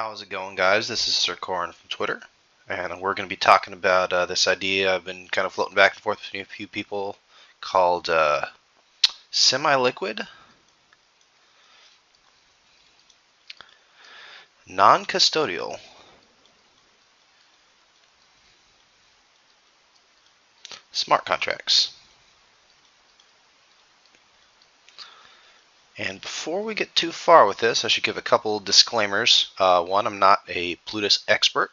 How's it going, guys? This is Sir Corin from Twitter, and we're going to be talking about this idea I've been kind of floating back and forth between a few people called semi-liquid, non-custodial smart contracts. And before we get too far with this, I should give a couple disclaimers. One, I'm not a Plutus expert,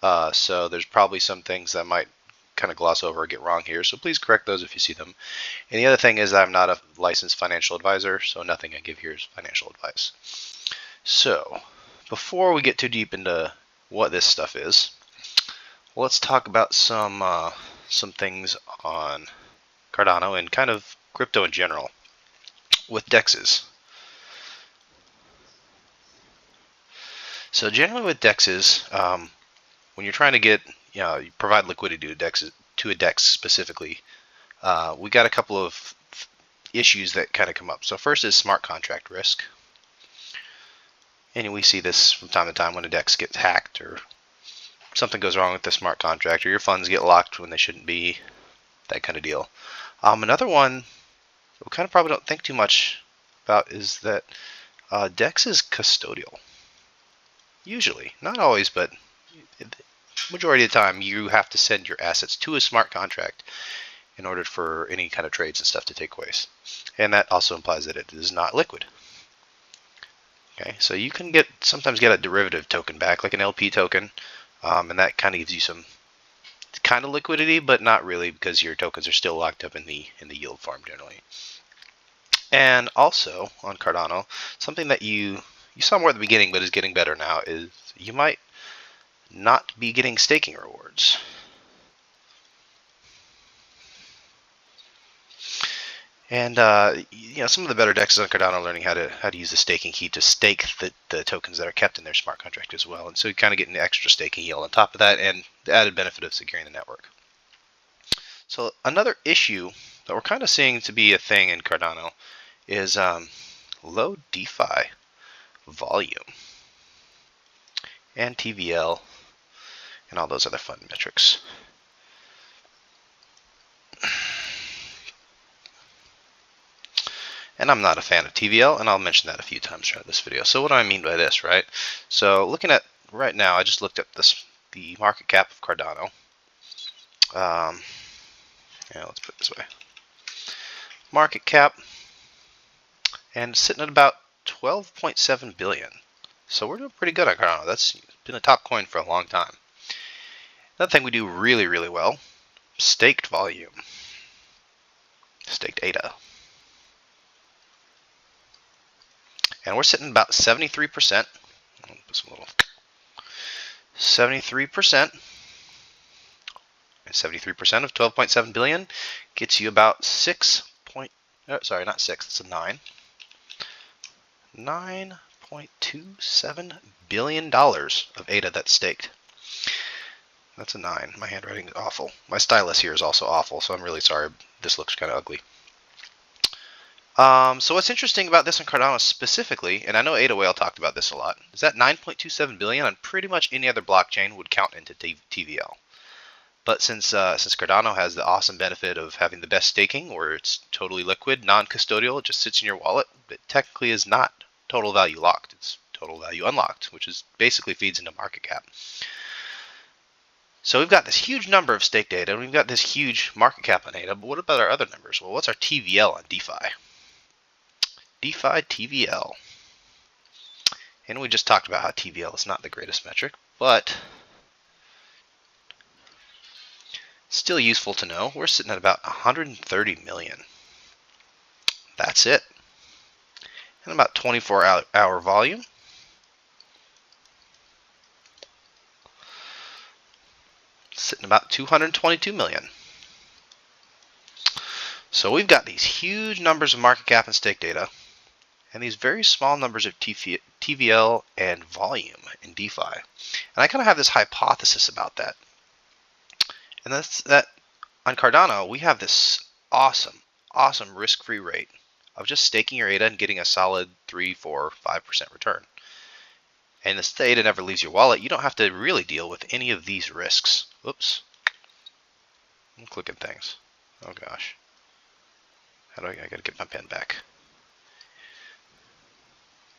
so there's probably some things that I might kind of gloss over or get wrong here, so please correct those if you see them. And the other thing is I'm not a licensed financial advisor, so nothing I give here is financial advice. So before we get too deep into what this stuff is, let's talk about some things on Cardano and kind of crypto in general with DEXs. So generally with DEXs, when you're trying to get, you provide liquidity to DEXs, to a DEX specifically, we got a couple of issues that kind of come up. So first is smart contract risk. And we see this from time to time when a DEX gets hacked or something goes wrong with the smart contract or your funds get locked when they shouldn't be, that kind of deal. Another one we kind of probably don't think too much about is that DEX is custodial. Usually, not always, but majority of the time you have to send your assets to a smart contract in order for any kind of trades and stuff to take place. And that also implies that it is not liquid. Okay, so you can sometimes get a derivative token back, like an LP token, and that kind of gives you some kind of liquidity, but not really, because your tokens are still locked up in the yield farm generally. And also on Cardano, something that you saw more at the beginning, but is getting better now, is you might not be getting staking rewards. And some of the better DEXs on Cardano are learning how to use the staking key to stake the tokens that are kept in their smart contract as well. And so you kind of get an extra staking yield on top of that, and the added benefit of securing the network. So another issue that we're kind of seeing to be a thing in Cardano is low DeFi volume and TVL and all those other fun metrics. And I'm not a fan of TVL, and I'll mention that a few times throughout this video. So what do I mean by this, right? So looking at right now, I just looked at the market cap of Cardano. Let's put it this way. Market cap, and sitting at about 12.7 billion. So we're doing pretty good on Cardano. That's been a top coin for a long time. Another thing we do really, really well, staked volume. Staked ADA. And we're sitting about 73%. I'll put some little 73%. And 73% of 12.7 billion gets you about it's a 9.27 billion dollars of ADA that's staked. That's a 9. My handwriting is awful. My stylus here is also awful, so I'm really sorry. This looks kind of ugly. So what's interesting about this on Cardano specifically, and I know Ada Whale talked about this a lot, is that 9.27 billion on pretty much any other blockchain would count into TVL. But since Cardano has the awesome benefit of having the best staking, where it's totally liquid, non-custodial, it just sits in your wallet, it technically is not total value locked. It's total value unlocked, which is basically feeds into market cap. So we've got this huge number of staked ADA, and we've got this huge market cap on ADA, but what about our other numbers? Well, what's our TVL on DeFi? DeFi TVL. And we just talked about how TVL is not the greatest metric, but still useful to know. We're sitting at about 130 million. That's it. And about 24-hour volume. Sitting about 222 million. So we've got these huge numbers of market cap and stake data, and these very small numbers of TVL and volume in DeFi. And I kind of have this hypothesis about that. And that's that on Cardano, we have this awesome risk-free rate of just staking your ADA and getting a solid 3, 4, 5% return. and this data never leaves your wallet, you don't have to really deal with any of these risks. Oops. I'm clicking things. Oh gosh. How do I gotta get my pen back.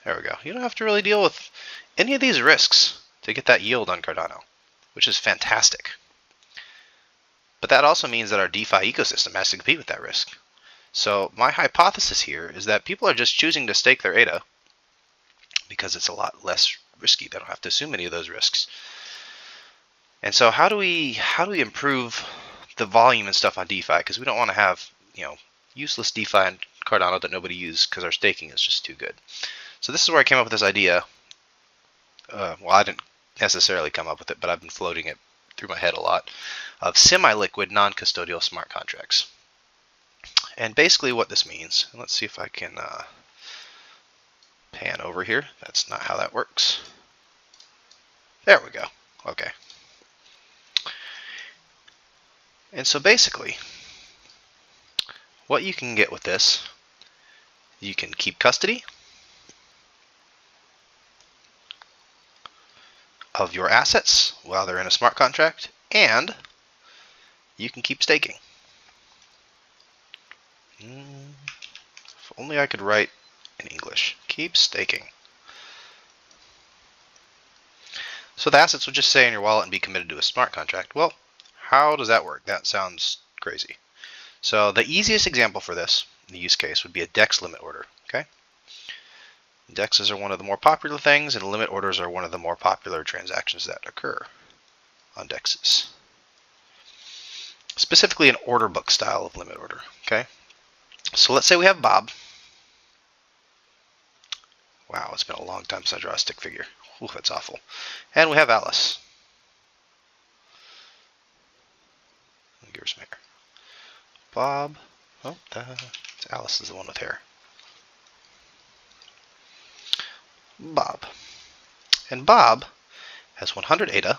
There we go. You don't have to really deal with any of these risks to get that yield on Cardano, which is fantastic. But that also means that our DeFi ecosystem has to compete with that risk. So my hypothesis here is that people are just choosing to stake their ADA because it's a lot less risky. They don't have to assume any of those risks. And so how do we improve the volume and stuff on DeFi? Because we don't want to have, useless DeFi and Cardano that nobody uses because our staking is just too good. So this is where I came up with this idea. Well, I didn't necessarily come up with it, but I've been floating it through my head a lot, of semi-liquid non-custodial smart contracts. And basically what this means, let's see if I can pan over here. That's not how that works. There we go. Okay. And so basically, what you can get with this, you can keep custody of your assets while they're in a smart contract, and you can keep staking. If only I could write in English. Keep staking. So the assets would just stay in your wallet and be committed to a smart contract. Well, how does that work? That sounds crazy. So the easiest example for this, the use case, would be a DEX limit order. Okay. DEXs are one of the more popular things, and limit orders are one of the more popular transactions that occur on DEXs. Specifically an order book style of limit order. Okay. So let's say we have Bob. Wow, it's been a long time since I draw a stick figure. Ooh, that's awful. And we have Alice. Give her some hair. Bob. Oh, Alice is the one with hair. Bob. And Bob has 100 ADA.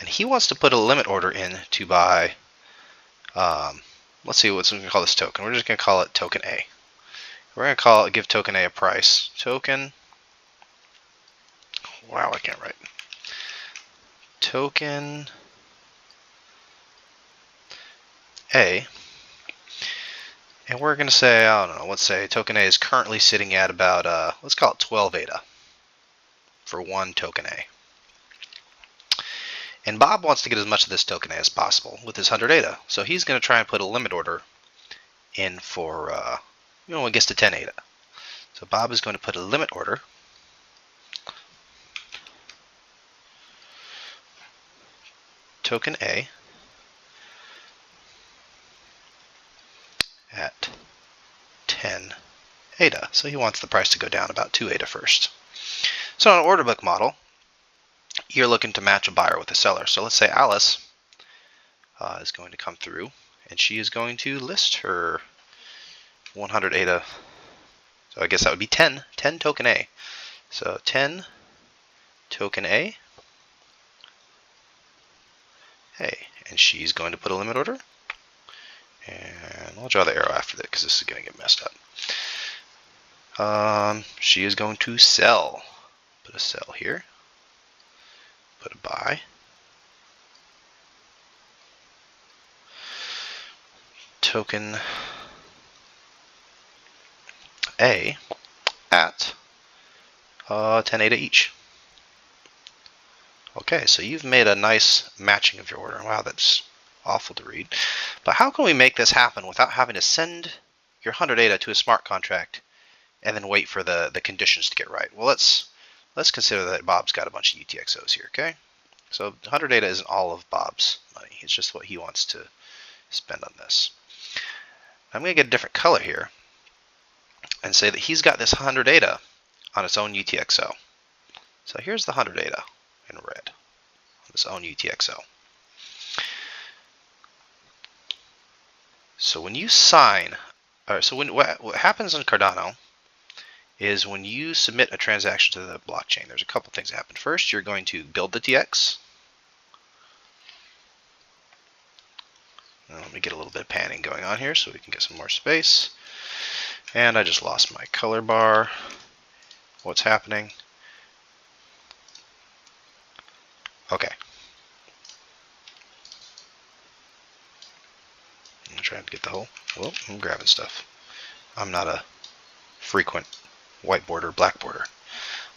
And he wants to put a limit order in to buy, let's see what we're going to call this token. We're just going to call it token A. We're going to give token A a price. Token, wow, I can't write. Token A. And we're going to say, I don't know, let's say token A is currently sitting at about, let's call it 12 ADA for one token A. And Bob wants to get as much of this token A as possible with his 100 ADA. So he's going to try and put a limit order in for, when it gets to 10 ADA. So Bob is going to put a limit order token A at 10 ADA. So he wants the price to go down about 2 ADA first. So on an order book model, you're looking to match a buyer with a seller. So let's say Alice is going to come through, and she is going to list her 100 ADA. So I guess that would be 10 token A. So 10 token A. Hey, and she's going to put a limit order. And I'll draw the arrow after that because this is going to get messed up. She is going to sell. Put a sell here. Put a buy. Token A at 10 ADA each. Okay, so you've made a nice matching of your order. Wow, that's awful to read. But how can we make this happen without having to send your 100 ADA to a smart contract and then wait for the conditions to get right? Well, let's consider that Bob's got a bunch of UTXOs here, okay? So 100 ADA isn't all of Bob's money. It's just what he wants to spend on this. I'm going to get a different color here and say that he's got this 100 ADA on its own UTXO. So here's the 100 ADA in red on its own UTXO. So when you sign, so what happens on Cardano is when you submit a transaction to the blockchain, there's a couple things that happen. First, you're going to build the TX. Now, let me get a little bit of panning going on here so we can get some more space. And I just lost my color bar. What's happening? Okay. I'm trying to get the whole. Well, I'm grabbing stuff. I'm not a frequent whiteboard or blackboarder.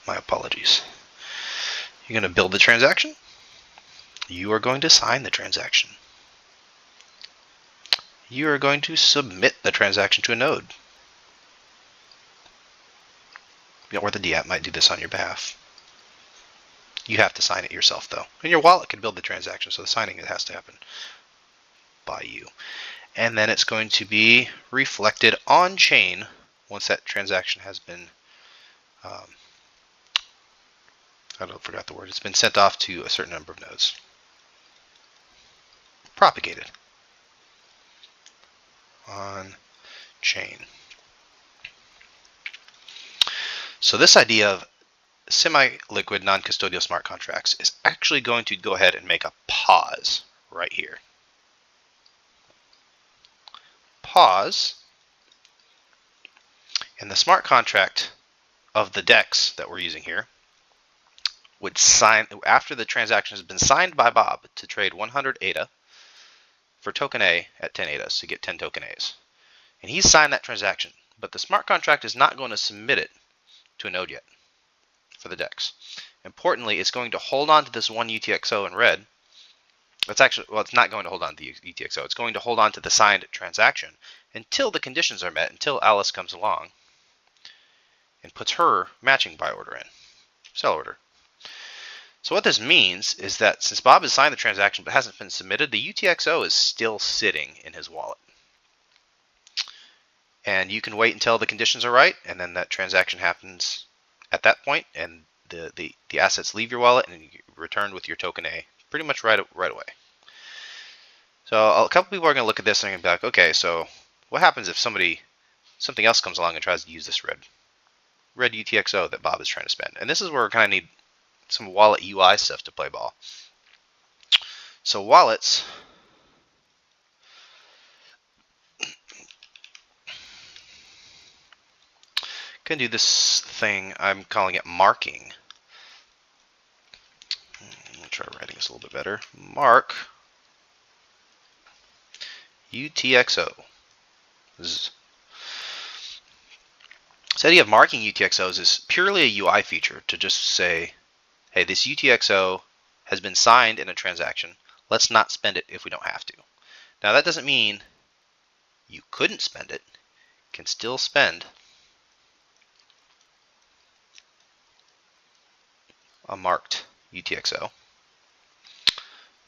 My apologies. You're going to build the transaction. You are going to sign the transaction. You are going to submit the transaction to a node. Or the DApp might do this on your behalf. You have to sign it yourself, though. And your wallet can build the transaction, so the signing has to happen by you. And then it's going to be reflected on chain once that transaction has been, I forgot the word. It's been sent off to a certain number of nodes. Propagated on chain. So this idea of semi-liquid non-custodial smart contracts is actually going to go ahead and make a pause right here. Pause. And the smart contract of the DEX that we're using here would sign, after the transaction has been signed by Bob, to trade 100 ADA for token A at 10 ADA to get 10 token A's. And he's signed that transaction, but the smart contract is not going to submit it to a node yet for the DEX. Importantly, it's going to hold on to this one UTXO in red. It's actually, well, it's not going to hold on to the UTXO. It's going to hold on to the signed transaction until the conditions are met, until Alice comes along and puts her matching buy order in, sell order. So what this means is that since Bob has signed the transaction but hasn't been submitted, the UTXO is still sitting in his wallet. And you can wait until the conditions are right, and then that transaction happens at that point, and the assets leave your wallet and you return with your token A pretty much right away. So a couple people are going to look at this and be like, okay, so what happens if something else comes along and tries to use this red UTXO that Bob is trying to spend? And this is where we kind of need some wallet UI stuff to play ball. So wallets can do this thing. I'm calling it marking. I'll try writing this a little bit better. Mark UTXO. This idea of marking UTXOs is purely a UI feature to just say, hey, this UTXO has been signed in a transaction. Let's not spend it if we don't have to. Now that doesn't mean you couldn't spend it. You can still spend a marked UTXO.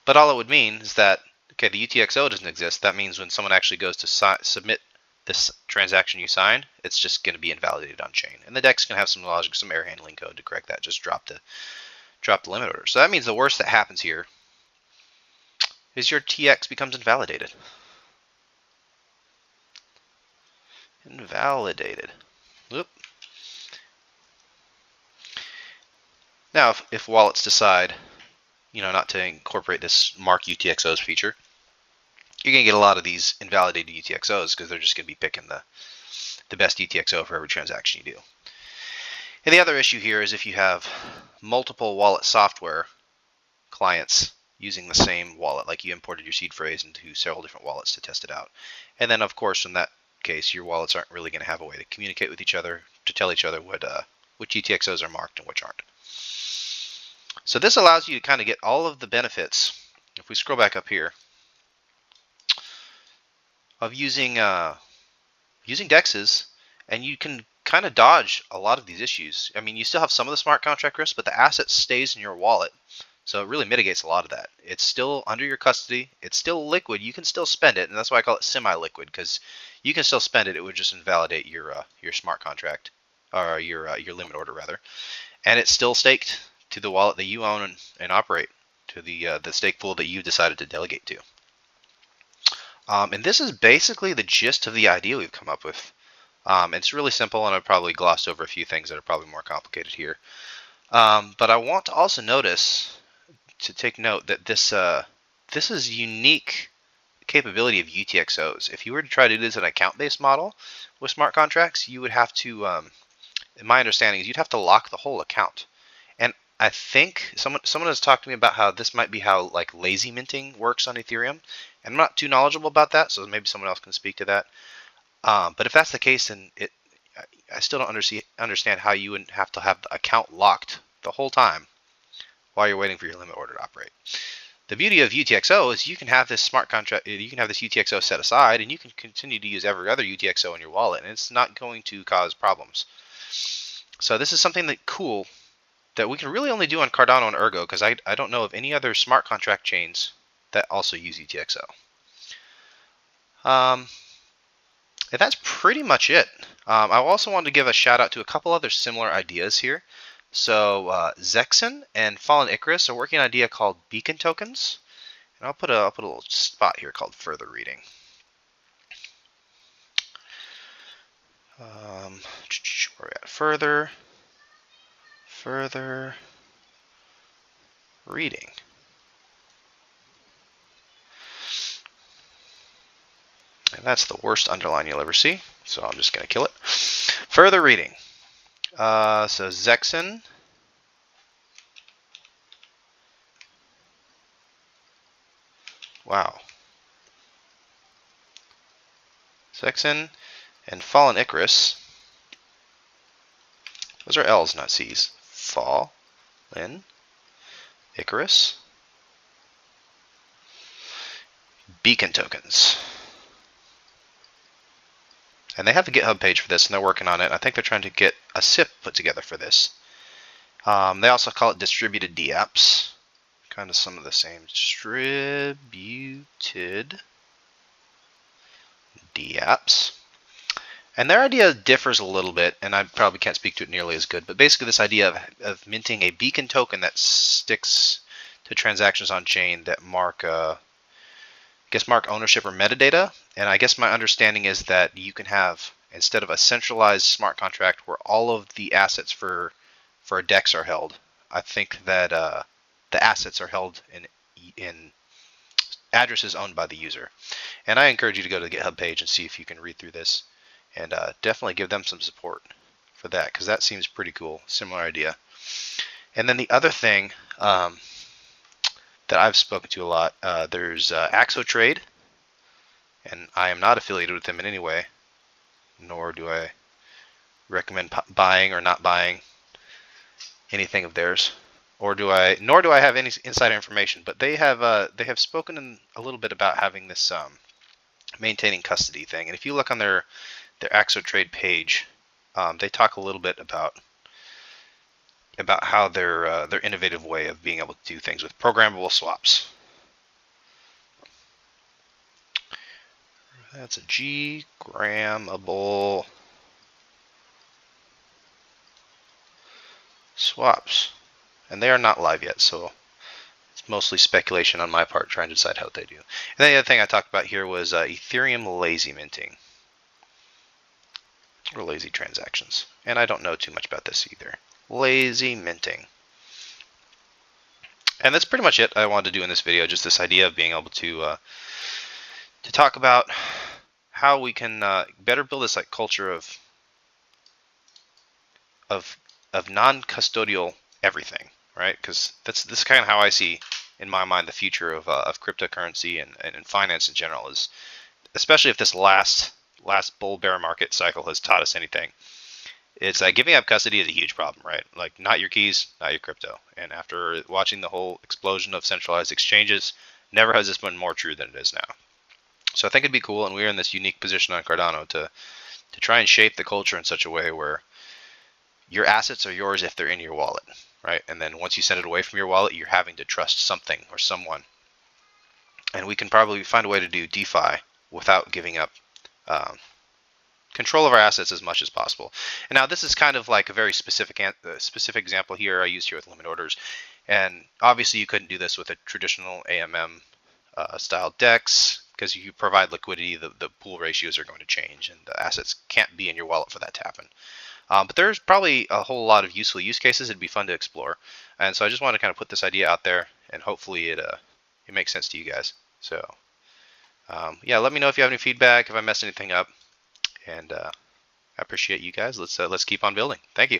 But all it would mean is that, okay, the UTXO doesn't exist. That means when someone actually goes to submit this transaction you signed, it's just going to be invalidated on chain. And the DEX can have some logic, some error handling code to correct that. Just drop the limit order. So that means the worst that happens here is your TX becomes invalidated. Invalidated. Whoop. Now, if wallets decide, not to incorporate this mark UTXOs feature, you're going to get a lot of these invalidated UTXOs because they're just going to be picking the best UTXO for every transaction you do. And the other issue here is if you have multiple wallet software clients using the same wallet, like you imported your seed phrase into several different wallets to test it out. And then, of course, in that case, your wallets aren't really going to have a way to communicate with each other, to tell each other which UTXOs are marked and which aren't. So this allows you to kind of get all of the benefits, if we scroll back up here, of using DEXs, and you can kind of dodge a lot of these issues. I mean, you still have some of the smart contract risk, but the asset stays in your wallet, so it really mitigates a lot of that. It's still under your custody. It's still liquid. You can still spend it, and that's why I call it semi-liquid, because you can still spend it. It would just invalidate your smart contract, or your limit order rather, and it's still staked to the wallet that you own and operate, to the stake pool that you decided to delegate to. And this is basically the gist of the idea we've come up with. It's really simple, and I've probably glossed over a few things that are probably more complicated here. But I want to also take note that this is unique capability of UTXOs. If you were to try to do this in an account-based model with smart contracts, you would have to, my understanding is you'd have to lock the whole account. And I think someone has talked to me about how this might be how like lazy minting works on Ethereum. And I'm not too knowledgeable about that, so maybe someone else can speak to that. But if that's the case, then I still don't understand how you wouldn't have to have the account locked the whole time while you're waiting for your limit order to operate. The beauty of UTXO is you can have this smart contract, you can have this UTXO set aside, and you can continue to use every other UTXO in your wallet, and it's not going to cause problems. So this is something that cool that we can really only do on Cardano and Ergo, because I don't know of any other smart contract chains that also use UTXO. And that's pretty much it. I also wanted to give a shout out to a couple other similar ideas here. So Zexen and Fallen Icarus are working on an idea called beacon tokens, and I'll put a little spot here called further reading. Where are we at? Further reading. And that's the worst underline you'll ever see, so I'm just going to kill it. Further reading. So Zexen. Wow. Zexen and Fallen Icarus. Those are L's, not C's. Fallen Icarus. Beacon tokens. And they have a GitHub page for this, and they're working on it. I think they're trying to get a SIP put together for this. They also call it distributed DApps. Kind of some of the same. Distributed DApps. And their idea differs a little bit, and I probably can't speak to it nearly as good, but basically this idea of minting a beacon token that sticks to transactions on chain that mark ownership or metadata. And I guess my understanding is that you can have, instead of a centralized smart contract where all of the assets for a DEX are held, I think that the assets are held in addresses owned by the user. And I encourage you to go to the GitHub page and see if you can read through this, and definitely give them some support for that, because that seems pretty cool. Similar idea. And then the other thing that I've spoken to a lot, there's AxoTrade, and I am not affiliated with them in any way, nor do I recommend buying or not buying anything of theirs, nor do I have any insider information. But they have spoken a little bit about having this maintaining custody thing, and if you look on their AxoTrade page, they talk a little bit about how their innovative way of being able to do things with programmable swaps. That's a grammable swaps, and they are not live yet, so it's mostly speculation on my part trying to decide how they do. And then the other thing I talked about here was Ethereum lazy minting, or lazy transactions, and I don't know too much about this either. Lazy minting. And that's pretty much it I wanted to do in this video, just this idea of being able to talk about how we can better build this like culture of non-custodial everything, right? Because this is kind of how I see, in my mind, the future of cryptocurrency and finance in general, is especially if this last bull bear market cycle has taught us anything. It's like giving up custody is a huge problem, right? Like, not your keys, not your crypto. And after watching the whole explosion of centralized exchanges, never has this been more true than it is now. So I think it'd be cool, and we're in this unique position on Cardano to try and shape the culture in such a way where your assets are yours if they're in your wallet, right? And then once you send it away from your wallet, you're having to trust something or someone. And we can probably find a way to do DeFi without giving up control of our assets as much as possible. And now this is kind of like a very specific example here I used here with limit orders. And obviously you couldn't do this with a traditional AMM style DEX, because if you provide liquidity, the pool ratios are going to change, and the assets can't be in your wallet for that to happen. But there's probably a whole lot of useful use cases. It'd be fun to explore, and so I just want to kind of put this idea out there, and hopefully it makes sense to you guys. So Yeah, let me know if you have any feedback, if I messed anything up, and I appreciate you guys. Let's keep on building. Thank you.